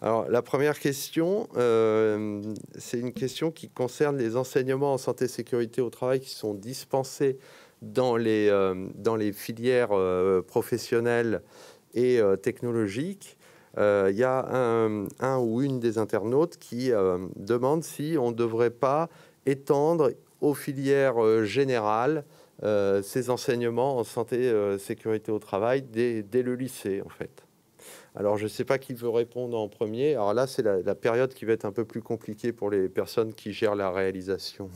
Alors, la première question, c'est une question qui concerne les enseignements en santé et sécurité au travail qui sont dispensés dans les filières professionnelles et technologiques. Il y a un ou une des internautes qui demande si on ne devrait pas étendre aux filières générales ces enseignements en santé et sécurité au travail dès le lycée, en fait. Alors, je ne sais pas qui veut répondre en premier. Alors là, c'est la période qui va être un peu plus compliquée pour les personnes qui gèrent la réalisation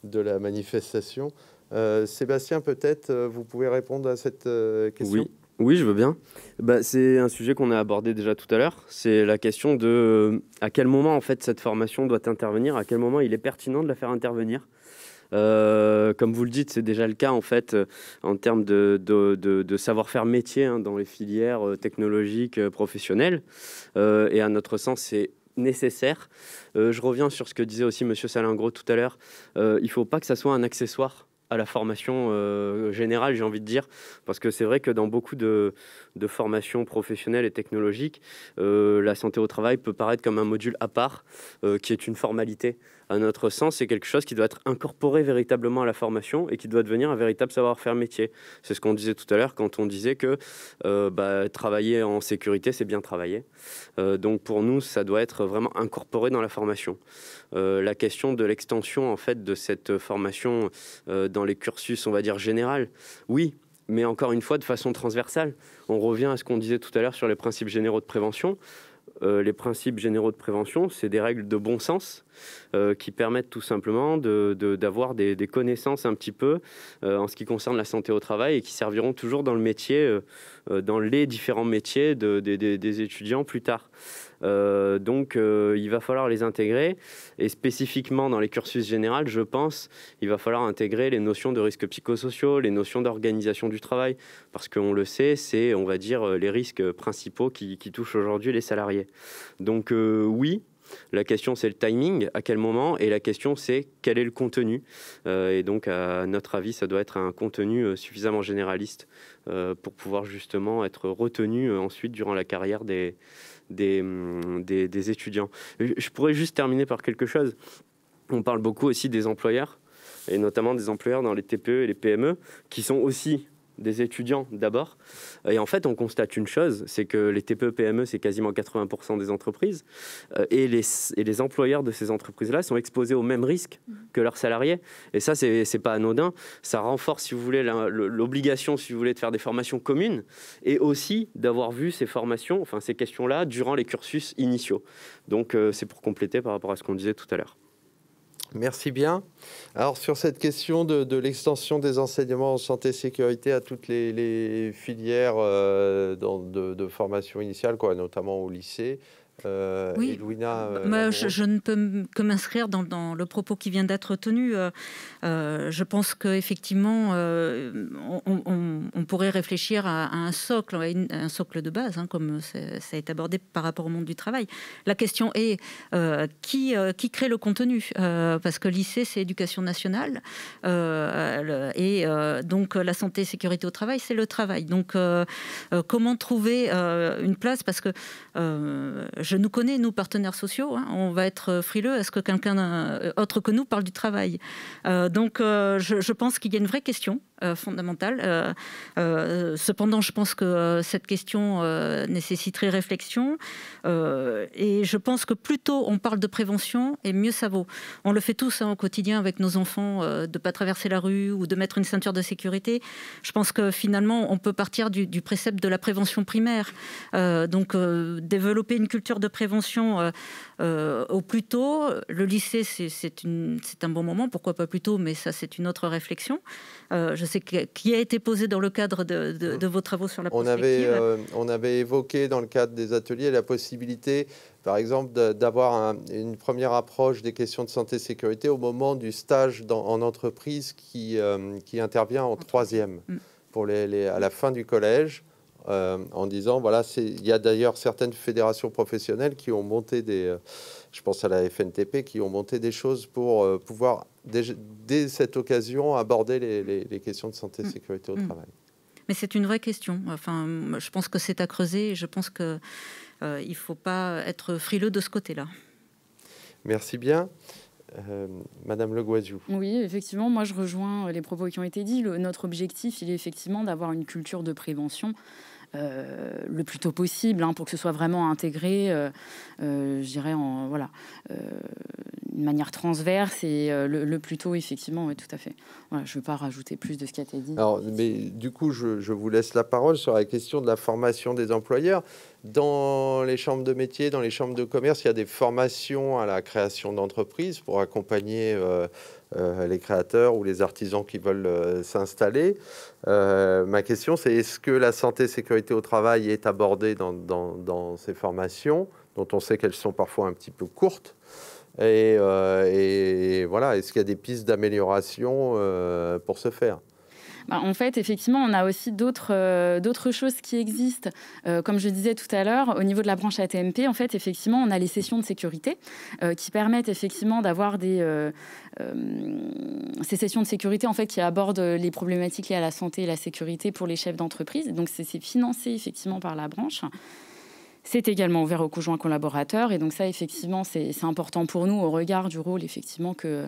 de la manifestation. Sébastien, peut-être, vous pouvez répondre à cette question? Oui, oui, je veux bien. C'est un sujet qu'on a abordé déjà tout à l'heure. C'est la question de à quel moment en fait cette formation doit intervenir, à quel moment il est pertinent de la faire intervenir. Comme vous le dites, c'est déjà le cas en fait en termes de savoir-faire métier hein, dans les filières technologiques professionnelles. Et à notre sens, c'est nécessaire. Je reviens sur ce que disait aussi Monsieur Salingro tout à l'heure. Il ne faut pas que ça soit un accessoire à la formation générale, j'ai envie de dire, parce que c'est vrai que dans beaucoup de formations professionnelles et technologiques, la santé au travail peut paraître comme un module à part, qui est une formalité. À notre sens, c'est quelque chose qui doit être incorporé véritablement à la formation et qui doit devenir un véritable savoir-faire métier. C'est ce qu'on disait tout à l'heure quand on disait que travailler en sécurité, c'est bien travailler. Donc pour nous, ça doit être vraiment incorporé dans la formation. La question de l'extension en fait de cette formation dans les cursus, on va dire général, oui, mais encore une fois de façon transversale. On revient à ce qu'on disait tout à l'heure sur les principes généraux de prévention. Les principes généraux de prévention, c'est des règles de bon sens qui permettent tout simplement d'avoir des connaissances un petit peu en ce qui concerne la santé au travail et qui serviront toujours dans le métier, dans les différents métiers des étudiants plus tard. Donc, il va falloir les intégrer et spécifiquement dans les cursus généraux, je pense, il va falloir intégrer les notions de risques psychosociaux, les notions d'organisation du travail, parce qu'on le sait, c'est, on va dire, les risques principaux qui touchent aujourd'hui les salariés. Donc, oui. La question, c'est le timing, à quel moment, et la question, c'est quel est le contenu. Et donc, à notre avis, ça doit être un contenu suffisamment généraliste pour pouvoir justement être retenu ensuite durant la carrière des étudiants. Je pourrais juste terminer par quelque chose. On parle beaucoup aussi des employeurs, et notamment des employeurs dans les TPE et les PME, qui sont aussi des étudiants d'abord. Et en fait, on constate une chose, c'est que les TPE-PME, c'est quasiment 80% des entreprises, et les employeurs de ces entreprises-là sont exposés aux mêmes risques que leurs salariés. Et ça, c'est pas anodin. Ça renforce, si vous voulez, l'obligation, si vous voulez, de faire des formations communes, et aussi d'avoir vu ces formations, enfin ces questions-là, durant les cursus initiaux. Donc, c'est pour compléter par rapport à ce qu'on disait tout à l'heure. Merci bien. Alors, sur cette question de l'extension des enseignements en santé et sécurité à toutes les filières de formation initiale, notamment au lycée, Oui, Edwina, je ne peux que m'inscrire dans le propos qui vient d'être tenu. Je pense qu'effectivement, on pourrait réfléchir à un socle, un socle de base, hein, comme ça a été abordé par rapport au monde du travail. La question est qui crée le contenu, parce que lycée, c'est éducation nationale, donc la santé et sécurité au travail, c'est le travail. Donc, comment trouver une place, parce que je nous connais, nous, partenaires sociaux, hein, on va être frileux à ce que quelqu'un autre que nous parle du travail. Donc, je pense qu'il y a une vraie question fondamentale. Cependant, je pense que cette question nécessiterait réflexion. Et je pense que plus tôt on parle de prévention, et mieux ça vaut. On le fait tous au quotidien avec nos enfants, de ne pas traverser la rue ou de mettre une ceinture de sécurité. Je pense que finalement, on peut partir du précepte de la prévention primaire. Donc, développer une culture de prévention au plus tôt. Le lycée, c'est un bon moment, pourquoi pas plus tôt, mais ça, c'est une autre réflexion. Je sais qui a été posé dans le cadre de vos travaux sur la prospective. On avait évoqué dans le cadre des ateliers la possibilité, par exemple, d'avoir une première approche des questions de santé et sécurité au moment du stage en entreprise qui intervient en troisième, à la fin du collège. En disant, voilà, il y a d'ailleurs certaines fédérations professionnelles qui ont monté je pense à la FNTP, qui ont monté des choses pour pouvoir, dès cette occasion, aborder les questions de santé et sécurité au travail. Mais c'est une vraie question. Enfin, je pense que c'est à creuser. Je pense que il ne faut pas être frileux de ce côté-là. Merci bien. Madame Le Goisiou. Oui, effectivement, moi je rejoins les propos qui ont été dits. Notre objectif, il est effectivement d'avoir une culture de prévention le plus tôt possible, pour que ce soit vraiment intégré, je dirais, d'une manière transverse et le plus tôt, effectivement, oui, tout à fait. Voilà, je ne veux pas rajouter plus de ce qui a été dit. Alors, mais du coup, je vous laisse la parole sur la question de la formation des employeurs. Dans les chambres de métiers, dans les chambres de commerce, il y a des formations à la création d'entreprises pour accompagner les créateurs ou les artisans qui veulent s'installer. Ma question, c'est est-ce que la santé et sécurité au travail est abordée dans ces formations, dont on sait qu'elles sont parfois un petit peu courtes, et voilà, est-ce qu'il y a des pistes d'amélioration pour ce faire? En fait, effectivement, on a aussi d'autres choses qui existent. Comme je disais tout à l'heure, au niveau de la branche AT-MP, en fait, effectivement, on a les sessions de sécurité qui permettent effectivement d'avoir ces sessions de sécurité en fait, qui abordent les problématiques liées à la santé et la sécurité pour les chefs d'entreprise. Donc, c'est financé effectivement par la branche. C'est également ouvert aux conjoints collaborateurs. Et donc ça, effectivement, c'est important pour nous au regard du rôle, effectivement, que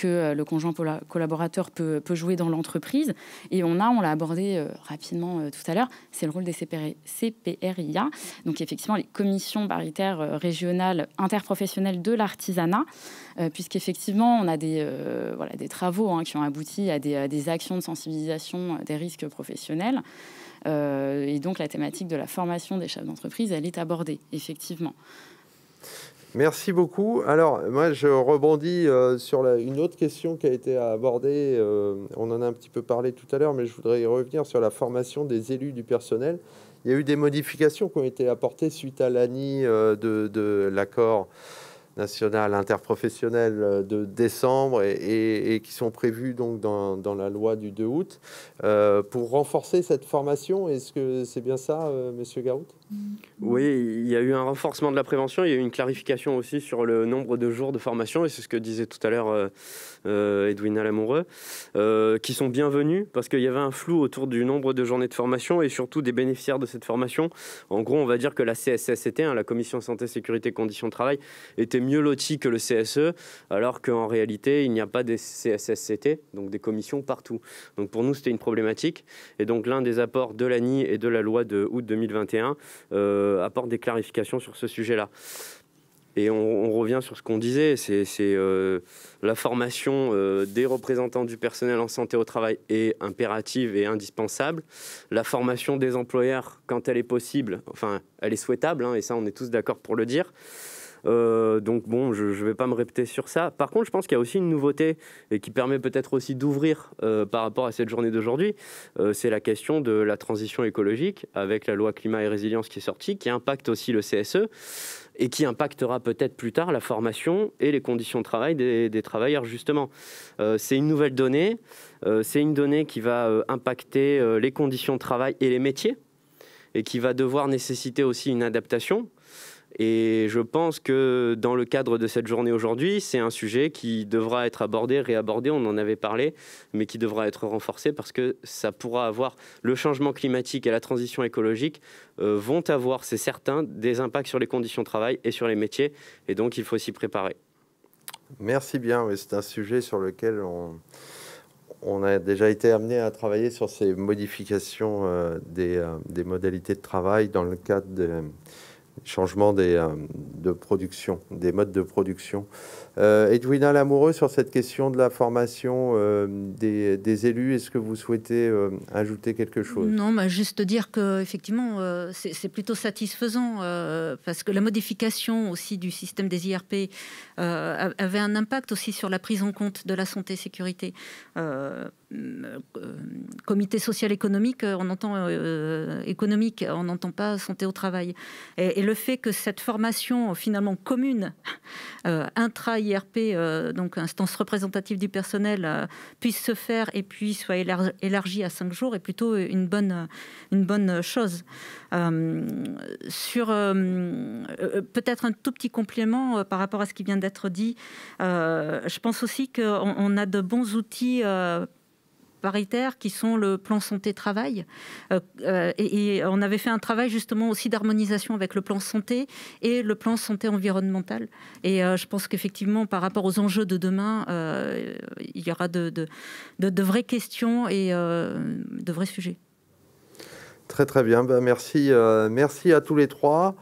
le conjoint collaborateur peut jouer dans l'entreprise. Et on l'a abordé rapidement tout à l'heure, c'est le rôle des CPRIA. Donc effectivement, les commissions paritaires régionales interprofessionnelles de l'artisanat, puisqu'effectivement, on a des travaux qui ont abouti à des actions de sensibilisation des risques professionnels. Et donc, la thématique de la formation des chefs d'entreprise, elle est abordée, effectivement. Merci beaucoup. Alors, moi, je rebondis sur une autre question qui a été abordée. On en a un petit peu parlé tout à l'heure, mais je voudrais y revenir sur la formation des élus du personnel. Il y a eu des modifications qui ont été apportées suite à l'ANI de l'accord national interprofessionnel de décembre et qui sont prévues donc dans la loi du 2 août pour renforcer cette formation. Est-ce que c'est bien ça, Monsieur Garout? Oui, il y a eu un renforcement de la prévention, il y a eu une clarification aussi sur le nombre de jours de formation, et c'est ce que disait tout à l'heure Edwina Lamoureux, qui sont bienvenus parce qu'il y avait un flou autour du nombre de journées de formation et surtout des bénéficiaires de cette formation. En gros, on va dire que la CSSCT, la Commission Santé, Sécurité, Conditions de Travail, était mieux lotie que le CSE, alors qu'en réalité, il n'y a pas des CSSCT, donc des commissions partout. Donc pour nous, c'était une problématique. Et donc l'un des apports de l'ANI et de la loi de août 2021 apporte des clarifications sur ce sujet-là. Et on revient sur ce qu'on disait, c'est la formation des représentants du personnel en santé au travail est impérative et indispensable. La formation des employeurs, quand elle est possible, enfin, elle est souhaitable, et ça, on est tous d'accord pour le dire. Donc bon, je ne vais pas me répéter sur ça. Par contre, je pense qu'il y a aussi une nouveauté et qui permet peut-être aussi d'ouvrir par rapport à cette journée d'aujourd'hui. C'est la question de la transition écologique avec la loi climat et résilience qui est sortie, qui impacte aussi le CSE et qui impactera peut-être plus tard la formation et les conditions de travail des travailleurs, justement. C'est une nouvelle donnée. C'est une donnée qui va impacter les conditions de travail et les métiers et qui va devoir nécessiter aussi une adaptation. Et je pense que dans le cadre de cette journée aujourd'hui, c'est un sujet qui devra être abordé, réabordé, on en avait parlé, mais qui devra être renforcé parce que ça pourra avoir, le changement climatique et la transition écologique vont avoir, c'est certain, des impacts sur les conditions de travail et sur les métiers. Et donc, il faut s'y préparer. Merci bien, oui, c'est un sujet sur lequel on a déjà été amené à travailler sur ces modifications des modalités de travail dans le cadre des changement de production, des modes de production. Edwina Lamoureux, sur cette question de la formation des élus, est-ce que vous souhaitez ajouter quelque chose? Non, juste dire qu'effectivement, c'est plutôt satisfaisant parce que la modification aussi du système des IRP avait un impact aussi sur la prise en compte de la santé-sécurité. Comité social économique, on entend économique, on n'entend pas santé au travail. Et le fait que cette formation finalement commune intra-IRP, donc instance représentative du personnel, puisse se faire et puis soit élargie à 5 jours est plutôt une bonne chose. Sur peut-être un tout petit complément par rapport à ce qui vient d'être dit, je pense aussi qu'on a de bons outils paritaire, qui sont le plan santé-travail. Et on avait fait un travail justement aussi d'harmonisation avec le plan santé et le plan santé environnementale. Et je pense qu'effectivement, par rapport aux enjeux de demain, il y aura de vraies questions et de vrais sujets. Très très bien, merci à tous les trois.